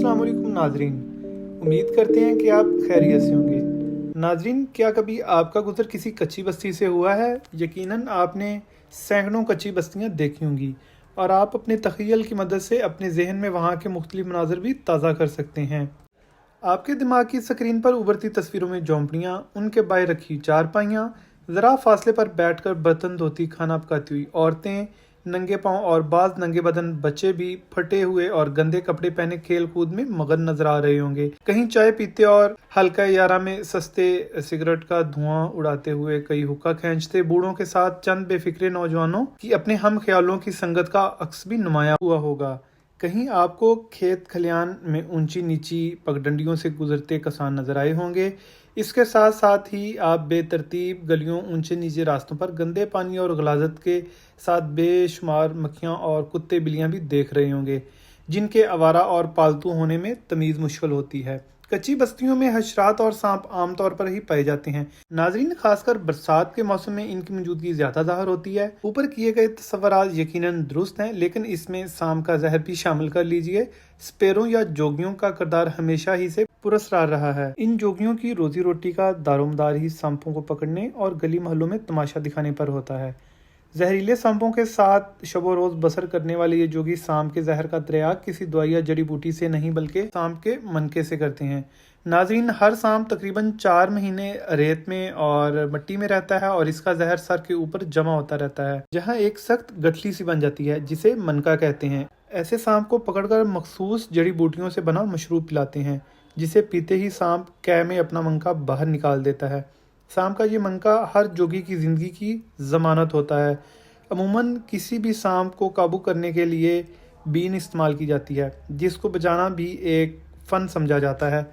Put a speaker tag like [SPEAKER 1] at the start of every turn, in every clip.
[SPEAKER 1] अस्सलाम वालेकुम नाजरीन, उम्मीद करते हैं कि आप खैरियत से होंगे। नाजरीन, क्या कभी आपका गुज़र किसी कच्ची बस्ती से हुआ है? यकीनन आपने सैकड़ों कच्ची बस्तियां देखी होंगी और आप अपने तख़य्युल की मदद से अपने जहन में वहाँ के मुख्तलिफ मनाज़र भी ताज़ा कर सकते हैं। आपके दिमाग की स्क्रीन पर उभरती तस्वीरों में झोंपड़ियाँ, उनके बाहर रखी चारपाइयाँ, ज़रा फासले पर बैठकर बर्तन धोती खाना पकाती हुई औरतें, नंगे पांव और बाज नंगे बदन बच्चे भी फटे हुए और गंदे कपड़े पहने खेल कूद में मगन नजर आ रहे होंगे। कहीं चाय पीते और हल्का यारा में सस्ते सिगरेट का धुआं उड़ाते हुए, कई हुक्का खींचते बूढ़ों के साथ चंद बेफिक्रे नौजवानों की अपने हम ख्यालों की संगत का अक्स भी नुमाया हुआ होगा। कहीं आपको खेत खलियान में ऊंची नीची पगडंडियों से गुजरते किसान नजर आए होंगे। इसके साथ साथ ही आप बेतरतीब गलियों, ऊंचे नीचे रास्तों पर गंदे पानी और गलाजत के साथ बेशुमार मक्खियाँ और कुत्ते बिल्लियाँ भी देख रहे होंगे, जिनके आवारा और पालतू होने में तमीज़ मुश्किल होती है। कच्ची बस्तियों में हशरात और सांप आमतौर पर ही पाए जाते हैं। नाजरीन, खासकर बरसात के मौसम में इनकी मौजूदगी ज्यादा ज़ाहिर होती है। ऊपर किए गए तस्वुरात यकीनन दुरुस्त हैं, लेकिन इसमें सांप का जहर भी शामिल कर लीजिए। स्पेरों या जोगियों का किरदार हमेशा ही से पुरस्कार रहा है। इन जोगियों की रोजी रोटी का दारोमदार ही सांपों को पकड़ने और गली मोहल्लों में तमाशा दिखाने पर होता है। जहरीले सांपों के साथ शबो रोज बसर करने वाले ये जोगी सांप के जहर का त्रियाग किसी दवाई या जड़ी बूटी से नहीं बल्कि सांप के मनके से करते हैं। नाजरीन, हर सांप तकरीबन 4 महीने रेत में और मिट्टी में रहता है और इसका जहर सर के ऊपर जमा होता रहता है, जहां एक सख्त गठली सी बन जाती है जिसे मनका कहते हैं। ऐसे सांप को पकड़कर मखसूस जड़ी बूटियों से बना मशरूब पिलाते हैं, जिसे पीते ही सांप कै में अपना मनका बाहर निकाल देता है। सांप का ये मनका हर जोगी की ज़िंदगी की ज़मानत होता है। अमूमन किसी भी सांप को काबू करने के लिए बीन इस्तेमाल की जाती है, जिसको बजाना भी एक फ़न समझा जाता है।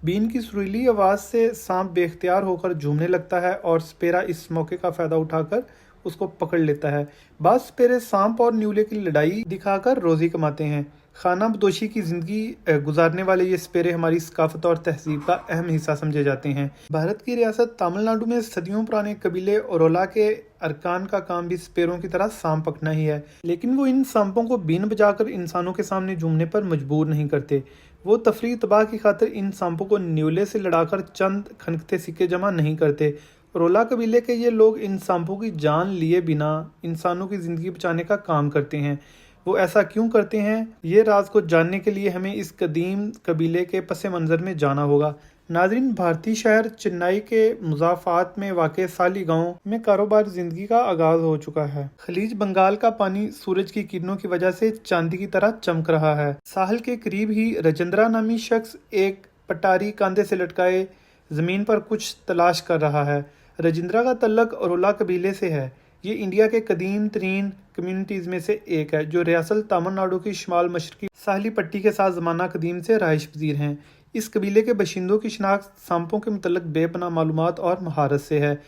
[SPEAKER 1] बीन की सुरीली आवाज़ से सांप बेख्तियार होकर झूमने लगता है और स्पेरा इस मौके का फ़ायदा उठाकर उसको पकड़ लेता है। बाज़ स्पेरे सांप और न्यूले की लड़ाई दिखाकर रोज़ी कमाते हैं। खाना बदोशी की ज़िंदगी गुजारने वाले ये स्पेरे हमारी सकाफत और तहजीब का अहम हिस्सा समझे जाते हैं। भारत की रियासत तमिलनाडु में सदियों पुराने कबीले ओरोला के अरकान का काम भी स्पेरों की तरह सांप पकड़ना ही है, लेकिन वो इन सांपों को बीन बजाकर इंसानों के सामने झूमने पर मजबूर नहीं करते। वो तफरीह तबाह की खातिर इन सांपों को न्यूले से लड़ाकर चंद खनकते सिक्के जमा नहीं करते। रोला कबीले के ये लोग इन सांपों की जान लिए बिना इंसानों की ज़िंदगी बचाने का काम करते हैं। वो ऐसा क्यों करते हैं, ये राज को जानने के लिए हमें इस कदीम कबीले के पस मंज़र में जाना होगा। नाज़रीन, भारतीय शहर चेन्नई के मुज़ाफ़ात में वाक़े साली गांव में कारोबार ज़िंदगी का आगाज़ हो चुका है। खलीज बंगाल का पानी सूरज की किरणों की वजह से चांदी की तरह चमक रहा है। साहल के करीब ही राजेंद्रा नामी शख्स एक पटारी कांधे से लटकाए ज़मीन पर कुछ तलाश कर रहा है। राजेंद्रा का तल्लक अरोला कबीले से है। ये इंडिया के कदीम तरीन कम्युनिटीज़ में से एक है, जो रियासत तमिलनाडु की शुमाल मशरकी साहली पट्टी के साथ ज़माना कदीम से रहाइश पजीर हैं। इस कबीले के बशिंदों की शनाख्त सांपों के मुतल्लिक़ बेपनाह मालूमात और महारत से है।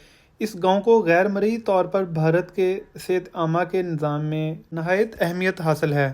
[SPEAKER 1] इस गांव को गैर मरई तौर पर भारत के सेहत आमा के निज़ाम में नहायत अहमियत हासिल है।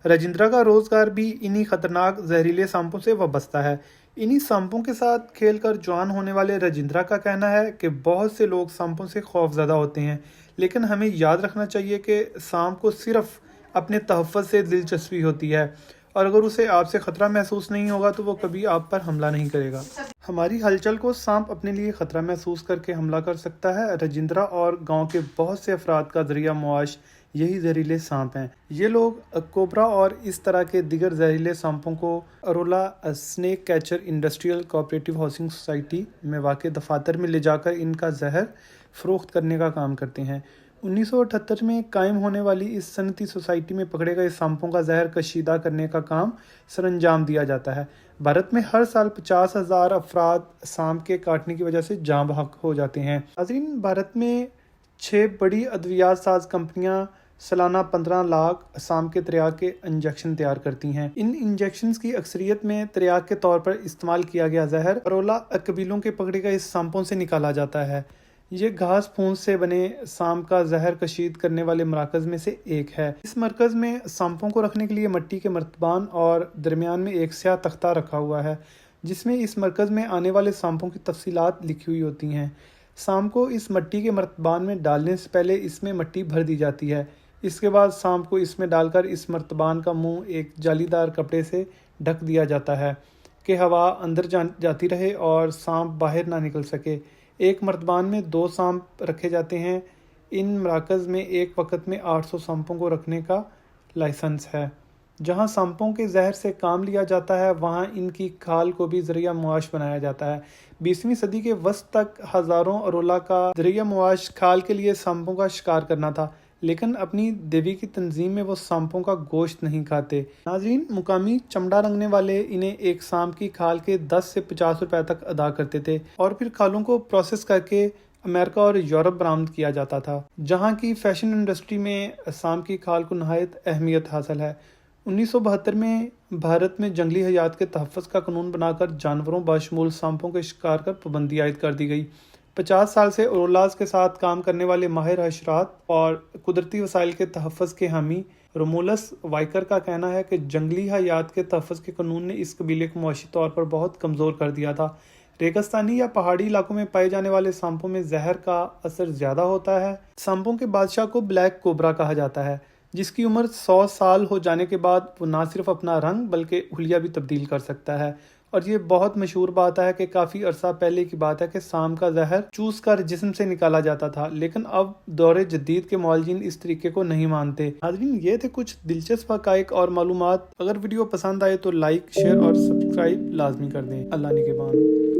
[SPEAKER 1] राजेंद्रा का रोज़गार भी इन्हीं ख़तरनाक जहरीले सांपों से वाबस्ता है। इन्हीं सांपों के साथ खेलकर जवान होने वाले राजेंद्रा का कहना है कि बहुत से लोग सांपों से खौफज़दा होते हैं, लेकिन हमें याद रखना चाहिए कि सांप को सिर्फ अपने तहफ़्फ़ुज़ से दिलचस्पी होती है, और अगर उसे आपसे ख़तरा महसूस नहीं होगा तो वो कभी आप पर हमला नहीं करेगा। हमारी हलचल को सांप अपने लिए ख़तरा महसूस करके हमला कर सकता है। राजेंद्रा और गांव के बहुत से अफराद का ज़रिया मुआश यही जहरीले सांप हैं। ये लोग कोबरा और इस तरह के दिगर जहरीले सांपों को Arola snake catcher industrial cooperative housing society में वाक़ दफातर में ले जाकर इनका जहर फ़रोख्त करने का काम करते हैं। 1978 में कायम होने वाली इस सनती सोसाइटी में पकड़े गए सांपों का जहर कशीदा करने का काम सरअंजाम दिया जाता है। भारत में हर साल 50,000 अफराद सांप के काटने की वजह से जाँ बहक हो जाते हैं। नाज़रीन, भारत में 6 बड़ी अद्वियात साज कंपनियां सालाना 15 लाख सांप के त्रियाग के इंजेक्शन तैयार करती हैं। इन इंजेक्शन्स की अक्सरियत में त्रियाग के तौर पर इस्तेमाल किया गया जहर अरोला कबीलों के पकड़े गए सांपों से निकाला जाता है। ये घास फूस से बने सांप का जहर कशीद करने वाले मराकज़ में से एक है। इस मरकज़ में सांपों को रखने के लिए मिट्टी के मर्तबान और दरमियान में एक स्याह तख्ता रखा हुआ है, जिसमें इस मरकज़ में आने वाले सांपों की तफसीलात लिखी हुई होती हैं। सांप को इस मिट्टी के मर्तबान में डालने से पहले इसमें मिट्टी भर दी जाती है। इसके बाद सांप को इसमें डालकर इस मर्तबान का मुंह एक जालीदार कपड़े से ढक दिया जाता है کہ ہوا اندر جاتی رہے اور سانپ باہر نہ نکل سکے۔ ایک مرتبان میں 2 سانپ رکھے جاتے ہیں۔ ان مراکز میں ایک وقت میں 800 سانپوں کو رکھنے کا لائسنس ہے۔ جہاں سانپوں کے زہر سے کام لیا جاتا ہے وہاں ان کی کھال کو بھی ذریعہ معاش بنایا جاتا ہے۔ 20ویں صدی کے وسط تک ہزاروں ارولا کا ذریعہ معاش کھال کے لیے سانپوں کا شکار کرنا تھا، لیکن اپنی دیوی کی تنظیم میں وہ سانپوں کا گوشت نہیں کھاتے۔ ناظرین، مقامی چمڑا رنگنے والے انہیں ایک سانپ کی کھال کے 10 سے 50 روپے تک ادا کرتے تھے اور پھر کھالوں کو پروسیس کر کے امریکہ اور یورپ برآمد کیا جاتا تھا، جہاں کی فیشن انڈسٹری میں سانپ کی کھال کو نہایت اہمیت حاصل ہے۔ 1972 میں بھارت میں جنگلی حیات کے تحفظ کا قانون بنا کر جانوروں بشمول سانپوں کے شکار پر پابندی عائد کر دی گئی۔ 50 سال سے اورولاز کے ساتھ کام کرنے والے ماہر حشرات اور قدرتی وسائل کے تحفظ کے حامی رومولس وائکر کا کہنا ہے کہ جنگلی حیات کے تحفظ کے قانون نے اس قبیلے کو معاشی طور پر بہت کمزور کر دیا تھا۔ ریگستانی یا پہاڑی علاقوں میں پائے جانے والے سانپوں میں زہر کا اثر زیادہ ہوتا ہے۔ سانپوں کے بادشاہ کو بلیک کوبرا کہا جاتا ہے، جس کی عمر 100 سال ہو جانے کے بعد وہ نہ صرف اپنا رنگ بلکہ حلیہ بھی تبدیل کر سکتا ہے۔ اور یہ بہت مشہور بات ہے کہ کافی عرصہ پہلے کی بات ہے کہ سانپ کا زہر چوس کر جسم سے نکالا جاتا تھا، لیکن اب دور جدید کے معالجین اس طریقے کو نہیں مانتے۔ ناظرین، یہ تھے کچھ دلچسپ حقائق اور معلومات۔ اگر ویڈیو پسند آئے تو لائک، شیئر اور سبسکرائب لازمی کر دیں۔ اللہ نگہبان۔